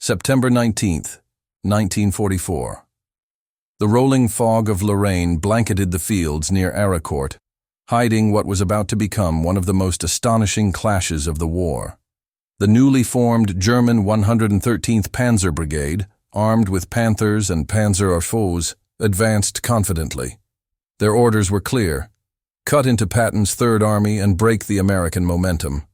September 19th, 1944. The rolling fog of Lorraine blanketed the fields near Arracourt, hiding what was about to become one of the most astonishing clashes of the war. The newly formed German 113th Panzer Brigade, armed with Panthers and Panzer, advanced confidently. Their orders were clear: cut into Patton's Third Army and break the American momentum.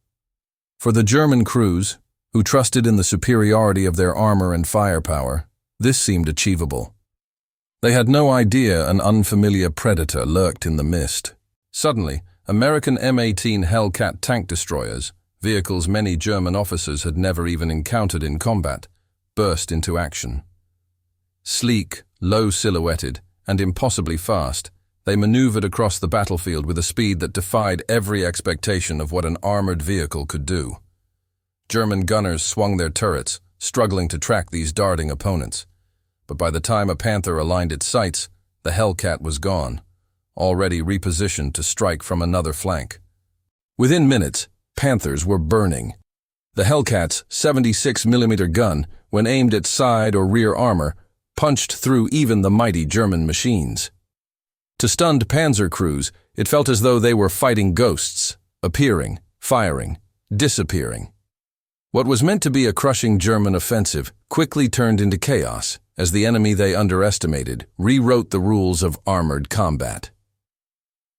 For the German crews, who trusted in the superiority of their armor and firepower, this seemed achievable. They had no idea an unfamiliar predator lurked in the mist. Suddenly, American M18 Hellcat tank destroyers, vehicles many German officers had never even encountered in combat, burst into action. Sleek, low-silhouetted, and impossibly fast, they maneuvered across the battlefield with a speed that defied every expectation of what an armored vehicle could do. German gunners swung their turrets, struggling to track these darting opponents. But by the time a Panther aligned its sights, the Hellcat was gone, already repositioned to strike from another flank. Within minutes, Panthers were burning. The Hellcat's 76mm gun, when aimed at side or rear armor, punched through even the mighty German machines. To stunned Panzer crews, it felt as though they were fighting ghosts, appearing, firing, disappearing. What was meant to be a crushing German offensive quickly turned into chaos as the enemy they underestimated rewrote the rules of armored combat.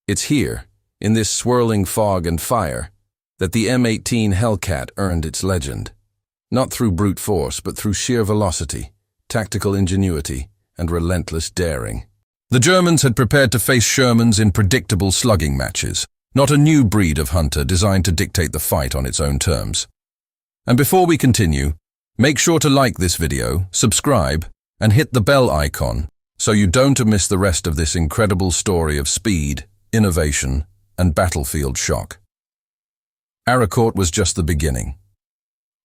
It's here, in this swirling fog and fire, that the M18 Hellcat earned its legend. Not through brute force, but through sheer velocity, tactical ingenuity, and relentless daring. The Germans had prepared to face Shermans in predictable slugging matches, not a new breed of hunter designed to dictate the fight on its own terms. And before we continue, make sure to like this video, subscribe, and hit the bell icon so you don't miss the rest of this incredible story of speed, innovation, and battlefield shock. Arracourt was just the beginning.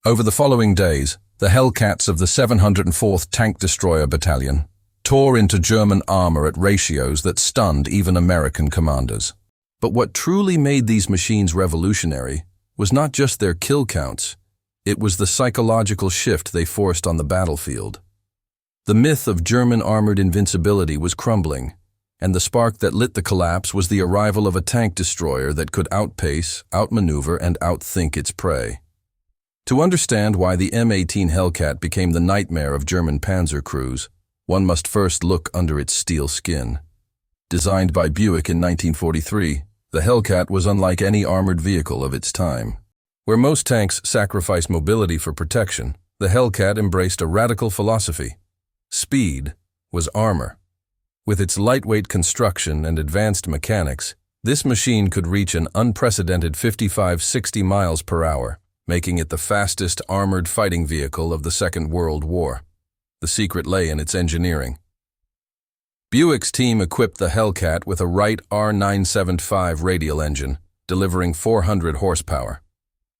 Over the following days, the Hellcats of the 704th Tank Destroyer Battalion tore into German armor at ratios that stunned even American commanders. But what truly made these machines revolutionary was not just their kill counts. It was the psychological shift they forced on the battlefield. The myth of German armored invincibility was crumbling, and the spark that lit the collapse was the arrival of a tank destroyer that could outpace, outmaneuver, and outthink its prey. To understand why the M18 Hellcat became the nightmare of German Panzer crews, one must first look under its steel skin. Designed by Buick in 1943, the Hellcat was unlike any armored vehicle of its time. Where most tanks sacrifice mobility for protection, the Hellcat embraced a radical philosophy. Speed was armor. With its lightweight construction and advanced mechanics, this machine could reach an unprecedented 55-60 miles per hour, making it the fastest armored fighting vehicle of the Second World War. The secret lay in its engineering. Buick's team equipped the Hellcat with a Wright R975 radial engine, delivering 400 horsepower.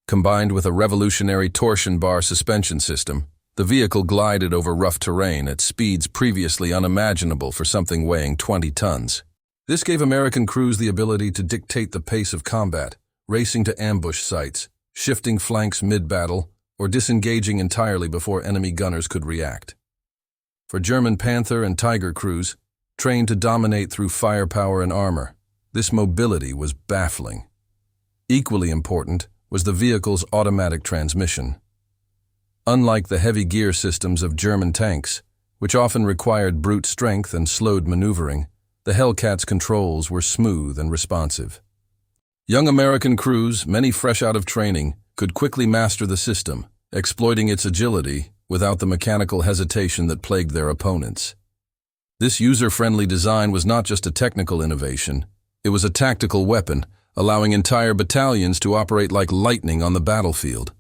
Combined with a revolutionary torsion bar suspension system, the vehicle glided over rough terrain at speeds previously unimaginable for something weighing 20 tons. This gave American crews the ability to dictate the pace of combat, racing to ambush sites, shifting flanks mid-battle, or disengaging entirely before enemy gunners could react. For German Panther and Tiger crews, trained to dominate through firepower and armor, this mobility was baffling. Equally important was the vehicle's automatic transmission. Unlike the heavy gear systems of German tanks, which often required brute strength and slowed maneuvering, the Hellcat's controls were smooth and responsive. Young American crews, many fresh out of training, could quickly master the system, exploiting its agility without the mechanical hesitation that plagued their opponents. This user-friendly design was not just a technical innovation, it was a tactical weapon, allowing entire battalions to operate like lightning on the battlefield.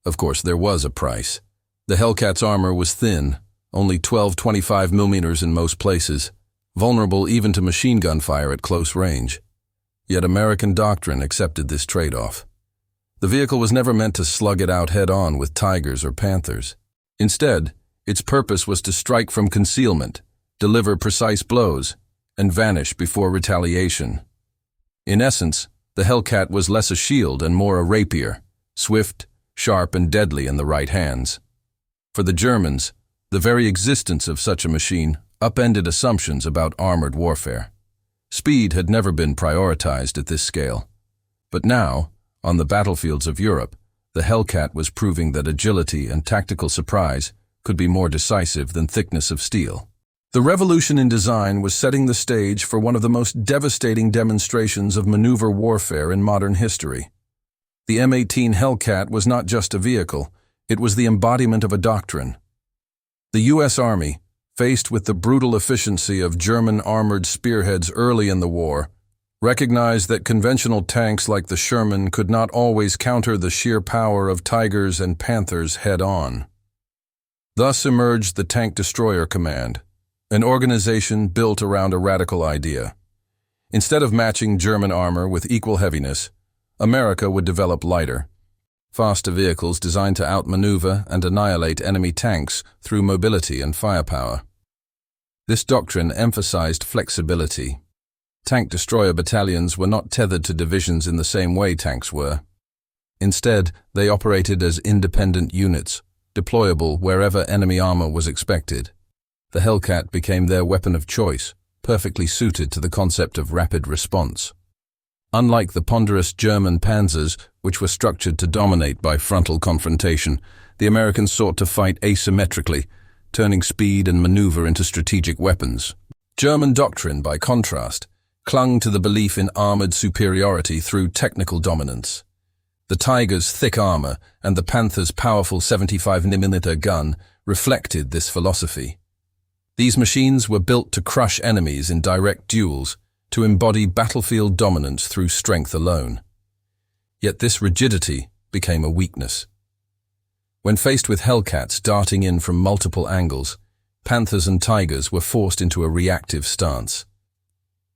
Of course, there was a price. The Hellcat's armor was thin, only 12-25mm in most places, vulnerable even to machine gun fire at close range. Yet American doctrine accepted this trade-off. The vehicle was never meant to slug it out head-on with Tigers or Panthers. Instead, its purpose was to strike from concealment, deliver precise blows, and vanish before retaliation. In essence, the Hellcat was less a shield and more a rapier, swift, sharp, and deadly in the right hands. For the Germans, the very existence of such a machine upended assumptions about armored warfare. Speed had never been prioritized at this scale. But now, on the battlefields of Europe, the Hellcat was proving that agility and tactical surprise could be more decisive than thickness of steel. The revolution in design was setting the stage for one of the most devastating demonstrations of maneuver warfare in modern history. The M18 Hellcat was not just a vehicle, it was the embodiment of a doctrine. The U.S. Army, faced with the brutal efficiency of German armored spearheads early in the war, recognized that conventional tanks like the Sherman could not always counter the sheer power of Tigers and Panthers head-on. Thus emerged the Tank Destroyer Command, an organization built around a radical idea. Instead of matching German armor with equal heaviness, America would develop lighter, faster vehicles designed to outmaneuver and annihilate enemy tanks through mobility and firepower. This doctrine emphasized flexibility. Tank destroyer battalions were not tethered to divisions in the same way tanks were. Instead, they operated as independent units, deployable wherever enemy armor was expected. The Hellcat became their weapon of choice, perfectly suited to the concept of rapid response. Unlike the ponderous German Panzers, which were structured to dominate by frontal confrontation, the Americans sought to fight asymmetrically, turning speed and maneuver into strategic weapons. German doctrine, by contrast, clung to the belief in armored superiority through technical dominance. The Tiger's thick armor and the Panther's powerful 75mm gun reflected this philosophy. These machines were built to crush enemies in direct duels, to embody battlefield dominance through strength alone. Yet this rigidity became a weakness. When faced with Hellcats darting in from multiple angles, Panthers and Tigers were forced into a reactive stance.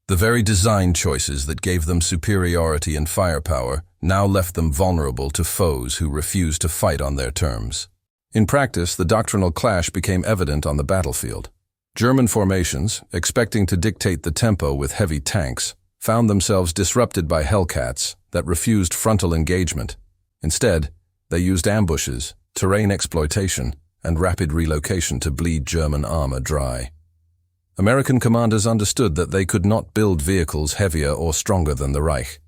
The very design choices that gave them superiority and firepower now left them vulnerable to foes who refused to fight on their terms. In practice, the doctrinal clash became evident on the battlefield. German formations, expecting to dictate the tempo with heavy tanks, found themselves disrupted by Hellcats that refused frontal engagement. Instead, they used ambushes, terrain exploitation, and rapid relocation to bleed German armor dry. American commanders understood that they could not build vehicles heavier or stronger than the Reich,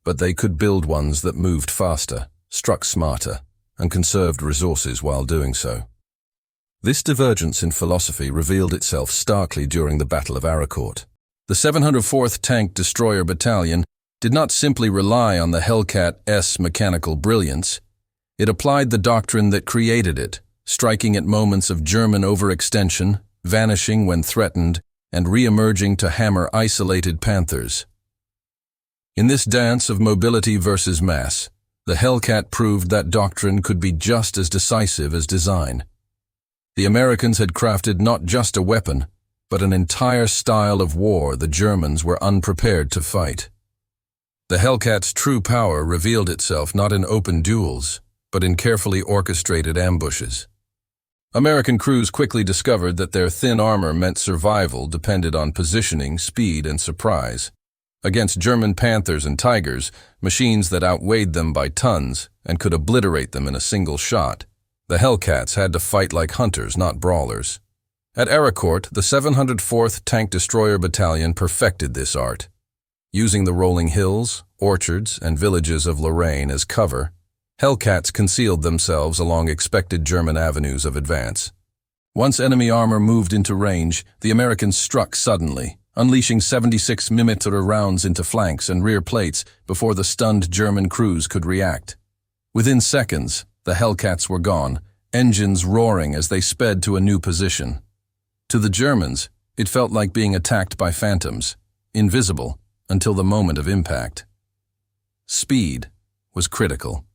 but they could build ones that moved faster, struck smarter, and conserved resources while doing so. This divergence in philosophy revealed itself starkly during the Battle of Arracourt. The 704th Tank Destroyer Battalion did not simply rely on the Hellcat's mechanical brilliance. It applied the doctrine that created it, striking at moments of German overextension, vanishing when threatened, and re-emerging to hammer isolated Panthers. In this dance of mobility versus mass, the Hellcat proved that doctrine could be just as decisive as design. The Americans had crafted not just a weapon, but an entire style of war the Germans were unprepared to fight. The Hellcat's true power revealed itself not in open duels, but in carefully orchestrated ambushes. American crews quickly discovered that their thin armor meant survival depended on positioning, speed, and surprise. Against German Panthers and Tigers, machines that outweighed them by tons and could obliterate them in a single shot, the Hellcats had to fight like hunters, not brawlers. At Arracourt, the 704th Tank Destroyer Battalion perfected this art. Using the rolling hills, orchards, and villages of Lorraine as cover, Hellcats concealed themselves along expected German avenues of advance. Once enemy armor moved into range, the Americans struck suddenly, unleashing 76mm rounds into flanks and rear plates before the stunned German crews could react. Within seconds, the Hellcats were gone, engines roaring as they sped to a new position. To the Germans, it felt like being attacked by phantoms, invisible until the moment of impact. Speed was critical.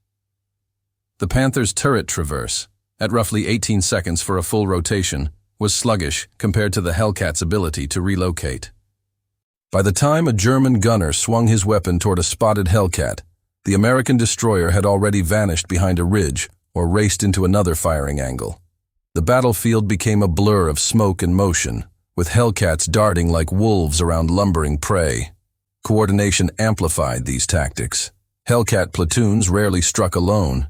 The Panther's turret traverse, at roughly 18 seconds for a full rotation, was sluggish compared to the Hellcat's ability to relocate. By the time a German gunner swung his weapon toward a spotted Hellcat, the American destroyer had already vanished behind a ridge or raced into another firing angle. The battlefield became a blur of smoke and motion, with Hellcats darting like wolves around lumbering prey. Coordination amplified these tactics. Hellcat platoons rarely struck alone.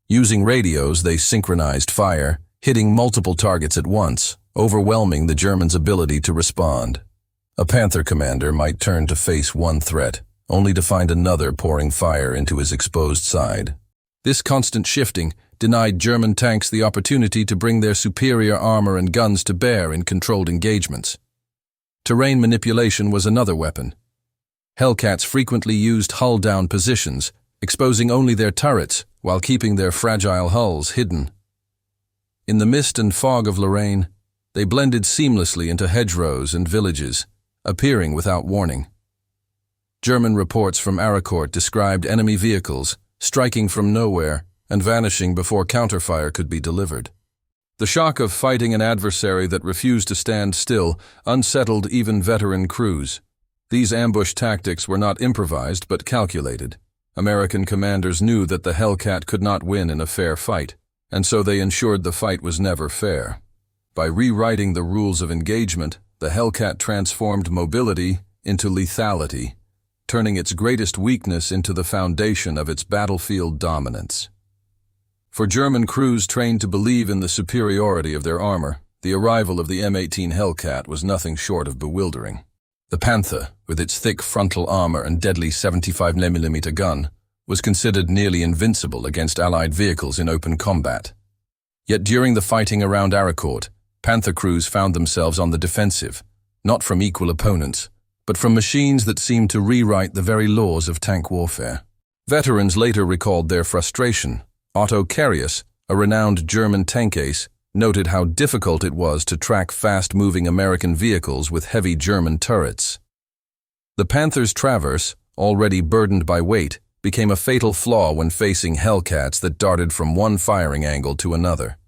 Using radios, they synchronized fire, hitting multiple targets at once, overwhelming the Germans' ability to respond. A Panther commander might turn to face one threat, only to find another pouring fire into his exposed side. This constant shifting denied German tanks the opportunity to bring their superior armor and guns to bear in controlled engagements. Terrain manipulation was another weapon. Hellcats frequently used hull-down positions, exposing only their turrets while keeping their fragile hulls hidden. In the mist and fog of Lorraine, they blended seamlessly into hedgerows and villages, appearing without warning. German reports from Arracourt described enemy vehicles striking from nowhere and vanishing before counterfire could be delivered. The shock of fighting an adversary that refused to stand still unsettled even veteran crews. These ambush tactics were not improvised but calculated. American commanders knew that the Hellcat could not win in a fair fight, and so they ensured the fight was never fair. By rewriting the rules of engagement, the Hellcat transformed mobility into lethality, turning its greatest weakness into the foundation of its battlefield dominance. For German crews trained to believe in the superiority of their armor, the arrival of the M18 Hellcat was nothing short of bewildering. The Panther, with its thick frontal armor and deadly 75mm gun, was considered nearly invincible against Allied vehicles in open combat. Yet during the fighting around Arracourt, Panther crews found themselves on the defensive, not from equal opponents, but from machines that seemed to rewrite the very laws of tank warfare. Veterans later recalled their frustration. Otto Carius, a renowned German tank ace, noted how difficult it was to track fast-moving American vehicles with heavy German turrets. The Panther's traverse, already burdened by weight, became a fatal flaw when facing Hellcats that darted from one firing angle to another.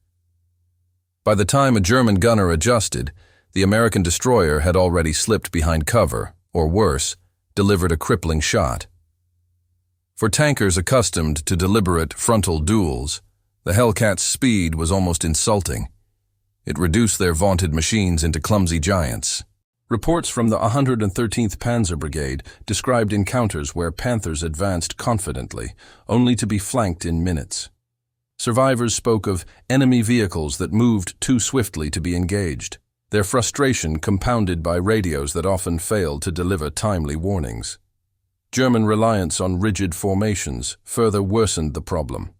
By the time a German gunner adjusted, the American destroyer had already slipped behind cover, or worse, delivered a crippling shot. For tankers accustomed to deliberate frontal duels, the Hellcat's speed was almost insulting. It reduced their vaunted machines into clumsy giants. Reports from the 113th Panzer Brigade described encounters where Panthers advanced confidently, only to be flanked in minutes. Survivors spoke of enemy vehicles that moved too swiftly to be engaged, their frustration compounded by radios that often failed to deliver timely warnings. German reliance on rigid formations further worsened the problem.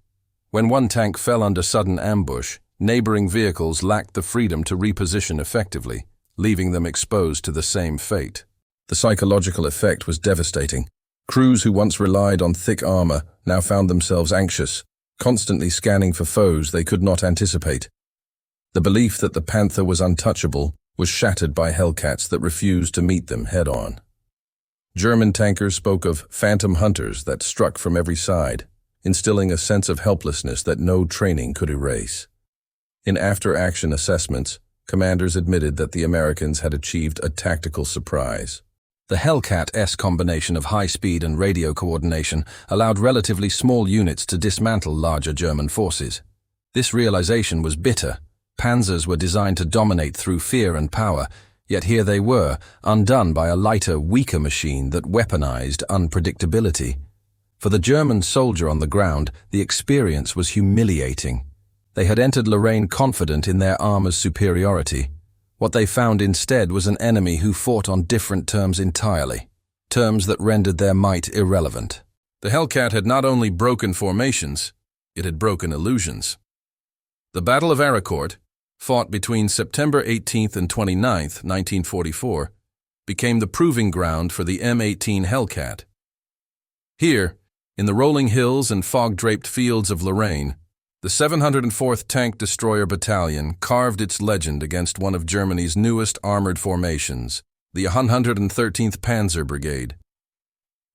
When one tank fell under sudden ambush, neighboring vehicles lacked the freedom to reposition effectively, leaving them exposed to the same fate. The psychological effect was devastating. Crews who once relied on thick armor now found themselves anxious, constantly scanning for foes they could not anticipate. The belief that the Panther was untouchable was shattered by Hellcats that refused to meet them head-on. German tankers spoke of phantom hunters that struck from every side, instilling a sense of helplessness that no training could erase. In after-action assessments, commanders admitted that the Americans had achieved a tactical surprise. The Hellcat-S combination of high speed and radio coordination allowed relatively small units to dismantle larger German forces. This realization was bitter. Panzers were designed to dominate through fear and power, yet here they were, undone by a lighter, weaker machine that weaponized unpredictability. For the German soldier on the ground, the experience was humiliating. They had entered Lorraine confident in their armor's superiority. What they found instead was an enemy who fought on different terms entirely, terms that rendered their might irrelevant. The Hellcat had not only broken formations, it had broken illusions. The Battle of Arracourt, fought between September 18th and 29th, 1944, became the proving ground for the M18 Hellcat. Here, in the rolling hills and fog-draped fields of Lorraine, the 704th Tank Destroyer Battalion carved its legend against one of Germany's newest armored formations, the 113th Panzer Brigade.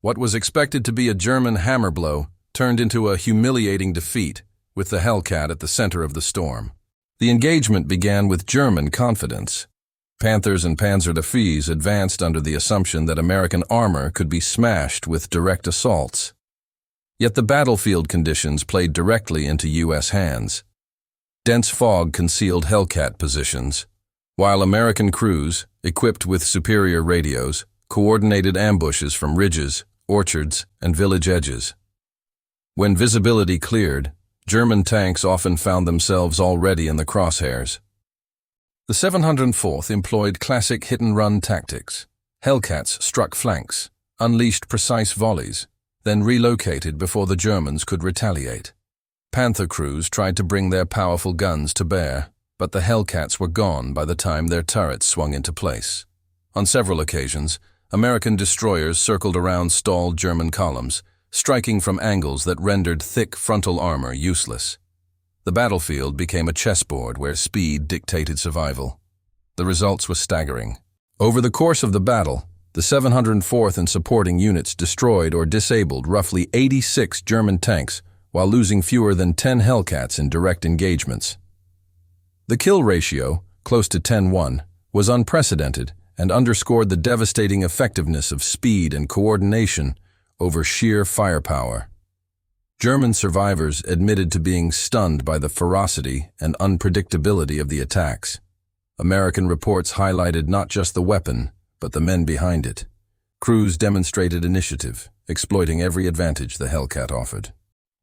What was expected to be a German hammer blow turned into a humiliating defeat, with the Hellcat at the center of the storm. The engagement began with German confidence. Panthers and Panzer Brigade advanced under the assumption that American armor could be smashed with direct assaults. Yet the battlefield conditions played directly into U.S. hands. Dense fog concealed Hellcat positions, while American crews, equipped with superior radios, coordinated ambushes from ridges, orchards, and village edges. When visibility cleared, German tanks often found themselves already in the crosshairs. The 704th employed classic hit-and-run tactics. Hellcats struck flanks, unleashed precise volleys, then relocated before the Germans could retaliate. Panther crews tried to bring their powerful guns to bear, but the Hellcats were gone by the time their turrets swung into place. On several occasions, American destroyers circled around stalled German columns, striking from angles that rendered thick frontal armor useless. The battlefield became a chessboard where speed dictated survival. The results were staggering. Over the course of the battle, the 704th and supporting units destroyed or disabled roughly 86 German tanks while losing fewer than 10 Hellcats in direct engagements. The kill ratio, close to 10-1, was unprecedented and underscored the devastating effectiveness of speed and coordination over sheer firepower. German survivors admitted to being stunned by the ferocity and unpredictability of the attacks. American reports highlighted not just the weapon, but the men behind it. Crews demonstrated initiative, exploiting every advantage the Hellcat offered.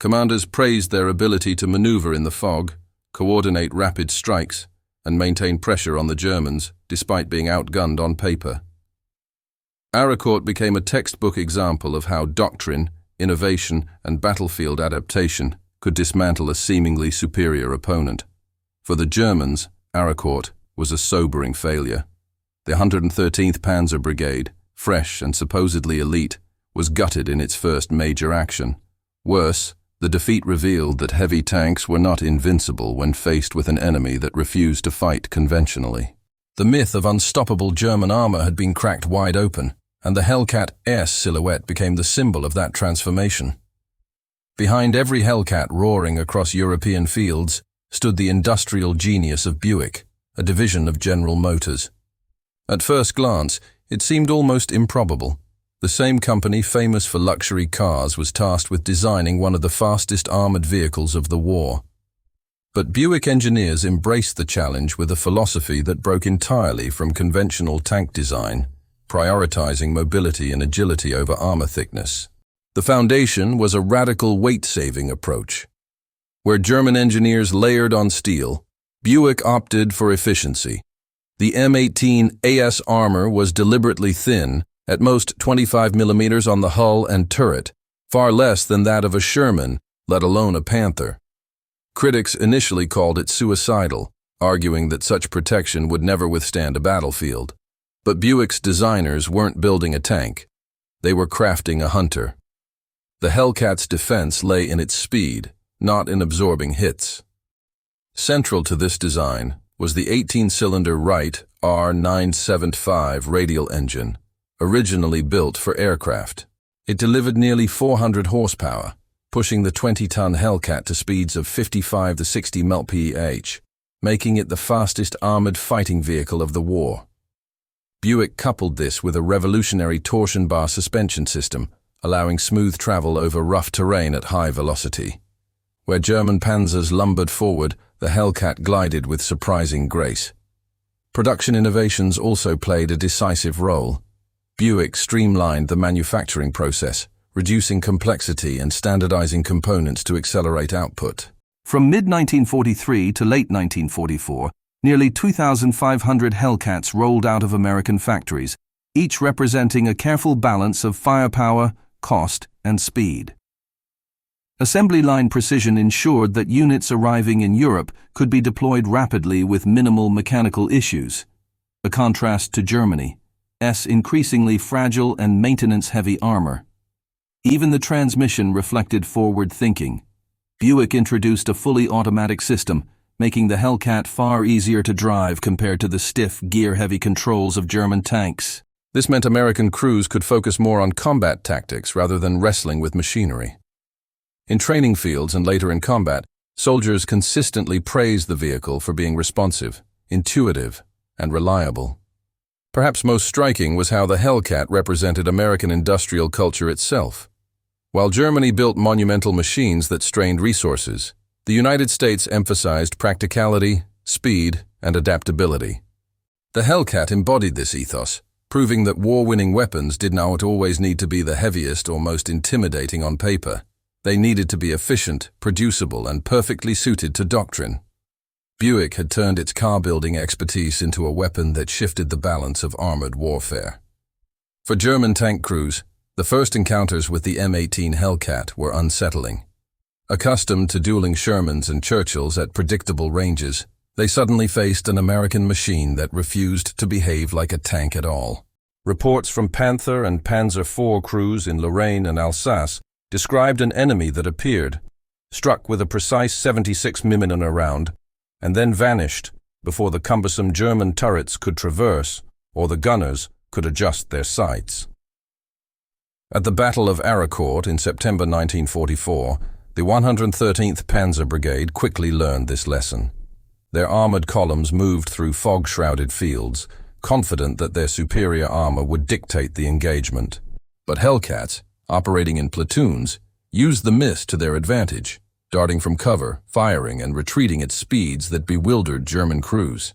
Commanders praised their ability to maneuver in the fog, coordinate rapid strikes, and maintain pressure on the Germans, despite being outgunned on paper. Arracourt became a textbook example of how doctrine, innovation, and battlefield adaptation could dismantle a seemingly superior opponent. For the Germans, Arracourt was a sobering failure. The 113th Panzer Brigade, fresh and supposedly elite, was gutted in its first major action. Worse, the defeat revealed that heavy tanks were not invincible when faced with an enemy that refused to fight conventionally. The myth of unstoppable German armor had been cracked wide open, and the Hellcat-S silhouette became the symbol of that transformation. Behind every Hellcat roaring across European fields stood the industrial genius of Buick, a division of General Motors. At first glance, it seemed almost improbable. The same company famous for luxury cars was tasked with designing one of the fastest armored vehicles of the war. But Buick engineers embraced the challenge with a philosophy that broke entirely from conventional tank design, prioritizing mobility and agility over armor thickness. The foundation was a radical weight-saving approach. Where German engineers layered on steel, Buick opted for efficiency. The M18 AS armor was deliberately thin, at most 25 millimeters on the hull and turret, far less than that of a Sherman, let alone a Panther. Critics initially called it suicidal, arguing that such protection would never withstand a battlefield. But Buick's designers weren't building a tank. They were crafting a hunter. The Hellcat's defense lay in its speed, not in absorbing hits. Central to this design was the 18-cylinder Wright R975 radial engine, originally built for aircraft. It delivered nearly 400 horsepower, pushing the 20-ton Hellcat to speeds of 55 to 60 mph, making it the fastest armored fighting vehicle of the war. Buick coupled this with a revolutionary torsion bar suspension system, allowing smooth travel over rough terrain at high velocity. Where German Panzers lumbered forward, the Hellcat glided with surprising grace. Production innovations also played a decisive role. Buick streamlined the manufacturing process, reducing complexity and standardizing components to accelerate output. From mid-1943 to late 1944, nearly 2,500 Hellcats rolled out of American factories, each representing a careful balance of firepower, cost, and speed. Assembly line precision ensured that units arriving in Europe could be deployed rapidly with minimal mechanical issues, a contrast to Germany's increasingly fragile and maintenance-heavy armor. Even the transmission reflected forward thinking. Buick introduced a fully automatic system, making the Hellcat far easier to drive compared to the stiff, gear-heavy controls of German tanks. This meant American crews could focus more on combat tactics rather than wrestling with machinery. In training fields and later in combat, soldiers consistently praised the vehicle for being responsive, intuitive, and reliable. Perhaps most striking was how the Hellcat represented American industrial culture itself. While Germany built monumental machines that strained resources, the United States emphasized practicality, speed, and adaptability. The Hellcat embodied this ethos, proving that war-winning weapons did not always need to be the heaviest or most intimidating on paper. They needed to be efficient, producible, and perfectly suited to doctrine. Buick had turned its car-building expertise into a weapon that shifted the balance of armored warfare. For German tank crews, the first encounters with the M18 Hellcat were unsettling. Accustomed to dueling Shermans and Churchills at predictable ranges, they suddenly faced an American machine that refused to behave like a tank at all. Reports from Panther and Panzer IV crews in Lorraine and Alsace described an enemy that appeared, struck with a precise 76 mm round, and then vanished before the cumbersome German turrets could traverse or the gunners could adjust their sights. At the Battle of Arracourt in September 1944, the 113th Panzer Brigade quickly learned this lesson. Their armored columns moved through fog-shrouded fields, confident that their superior armor would dictate the engagement. But Hellcats, operating in platoons, used the mist to their advantage, darting from cover, firing, and retreating at speeds that bewildered German crews.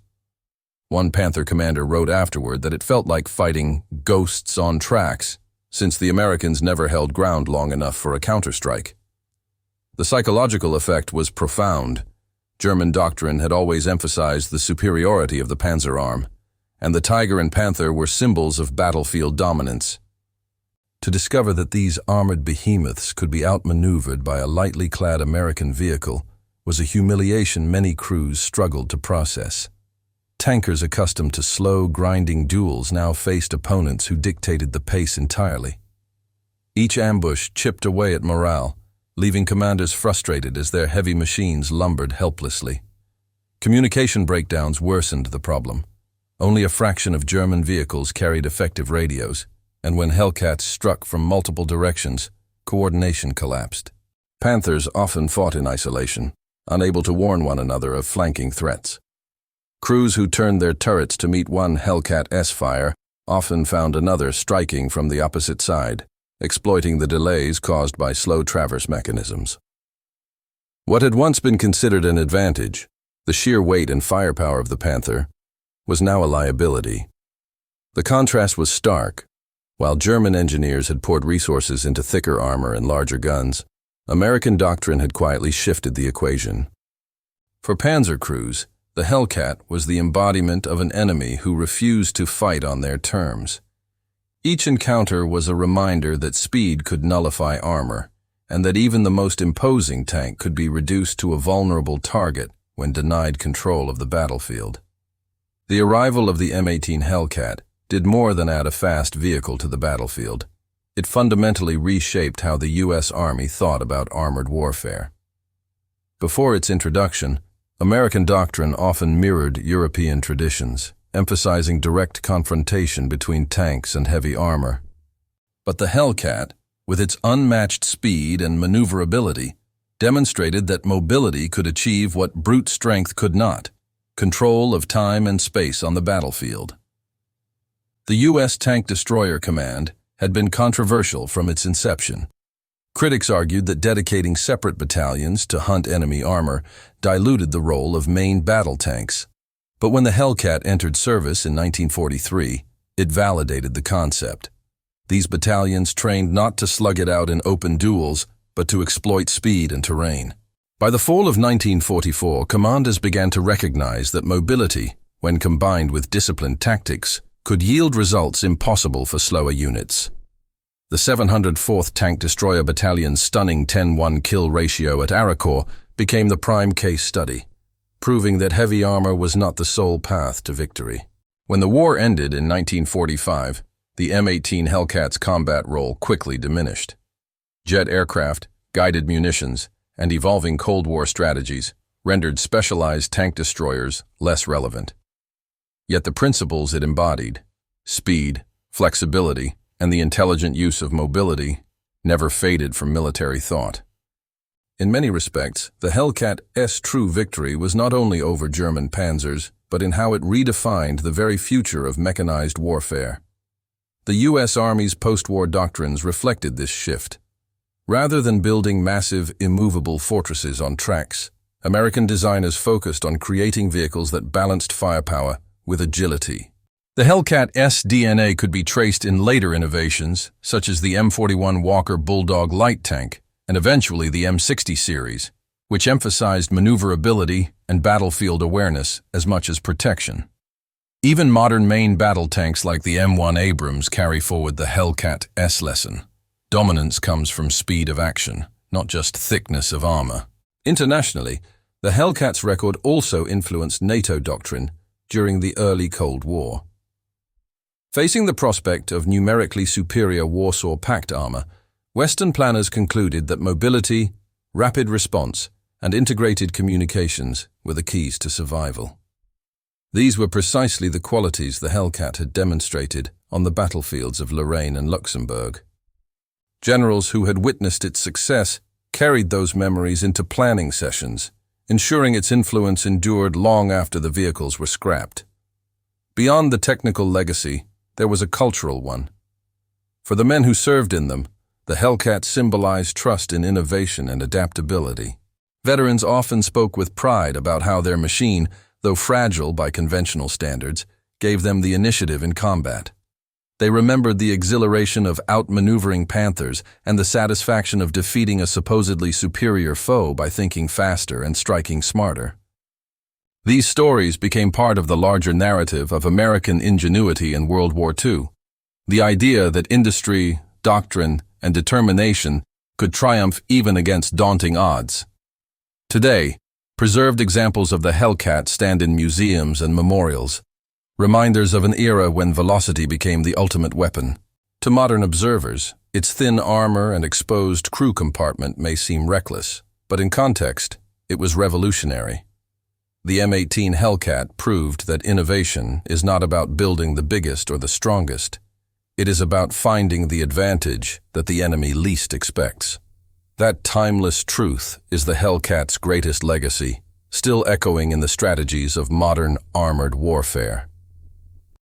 One Panther commander wrote afterward that it felt like fighting ghosts on tracks, since the Americans never held ground long enough for a counterstrike. The psychological effect was profound. German doctrine had always emphasized the superiority of the Panzer arm, and the Tiger and Panther were symbols of battlefield dominance. To discover that these armored behemoths could be outmaneuvered by a lightly clad American vehicle was a humiliation many crews struggled to process. Tankers accustomed to slow, grinding duels now faced opponents who dictated the pace entirely. Each ambush chipped away at morale, leaving commanders frustrated as their heavy machines lumbered helplessly. Communication breakdowns worsened the problem. Only a fraction of German vehicles carried effective radios, and when Hellcats struck from multiple directions, coordination collapsed. Panthers often fought in isolation, unable to warn one another of flanking threats. Crews who turned their turrets to meet one Hellcat-S fire often found another striking from the opposite side, exploiting the delays caused by slow traverse mechanisms. What had once been considered an advantage, the sheer weight and firepower of the Panther, was now a liability. The contrast was stark. While German engineers had poured resources into thicker armor and larger guns, American doctrine had quietly shifted the equation. For Panzer crews, the Hellcat was the embodiment of an enemy who refused to fight on their terms. Each encounter was a reminder that speed could nullify armor, and that even the most imposing tank could be reduced to a vulnerable target when denied control of the battlefield. The arrival of the M18 Hellcat did more than add a fast vehicle to the battlefield. It fundamentally reshaped how the U.S. Army thought about armored warfare. Before its introduction, American doctrine often mirrored European traditions, emphasizing direct confrontation between tanks and heavy armor. But the Hellcat, with its unmatched speed and maneuverability, demonstrated that mobility could achieve what brute strength could not: control of time and space on the battlefield. The U.S. Tank Destroyer Command had been controversial from its inception. Critics argued that dedicating separate battalions to hunt enemy armor diluted the role of main battle tanks. But when the Hellcat entered service in 1943, it validated the concept. These battalions trained not to slug it out in open duels, but to exploit speed and terrain. By the fall of 1944, commanders began to recognize that mobility, when combined with disciplined tactics, could yield results impossible for slower units. The 704th Tank Destroyer Battalion's stunning 10-1 kill ratio at Arracourt became the prime case study, proving that heavy armor was not the sole path to victory. When the war ended in 1945, the M18 Hellcat's combat role quickly diminished. Jet aircraft, guided munitions, and evolving Cold War strategies rendered specialized tank destroyers less relevant. Yet the principles it embodied, speed, flexibility, and the intelligent use of mobility, never faded from military thought. In many respects, the Hellcat's true victory was not only over German panzers, but in how it redefined the very future of mechanized warfare. The U.S. Army's post-war doctrines reflected this shift. Rather than building massive, immovable fortresses on tracks, American designers focused on creating vehicles that balanced firepower with agility. The Hellcat's DNA could be traced in later innovations, such as the M41 Walker Bulldog light tank and eventually the M60 series, which emphasized maneuverability and battlefield awareness as much as protection. Even modern main battle tanks like the M1 Abrams carry forward the Hellcat S lesson. Dominance comes from speed of action, not just thickness of armor. Internationally, the Hellcat's record also influenced NATO doctrine during the early Cold War. Facing the prospect of numerically superior Warsaw Pact armor, Western planners concluded that mobility, rapid response, and integrated communications were the keys to survival. These were precisely the qualities the Hellcat had demonstrated on the battlefields of Lorraine and Luxembourg. Generals who had witnessed its success carried those memories into planning sessions, ensuring its influence endured long after the vehicles were scrapped. Beyond the technical legacy, there was a cultural one. For the men who served in them, the Hellcat symbolized trust in innovation and adaptability. Veterans often spoke with pride about how their machine, though fragile by conventional standards, gave them the initiative in combat. They remembered the exhilaration of outmaneuvering Panthers and the satisfaction of defeating a supposedly superior foe by thinking faster and striking smarter. These stories became part of the larger narrative of American ingenuity in World War II, the idea that industry, doctrine, and determination could triumph even against daunting odds. Today, preserved examples of the Hellcat stand in museums and memorials, reminders of an era when velocity became the ultimate weapon. To modern observers, its thin armor and exposed crew compartment may seem reckless, but in context, it was revolutionary. The M18 Hellcat proved that innovation is not about building the biggest or the strongest. It is about finding the advantage that the enemy least expects. That timeless truth is the Hellcat's greatest legacy, still echoing in the strategies of modern armored warfare.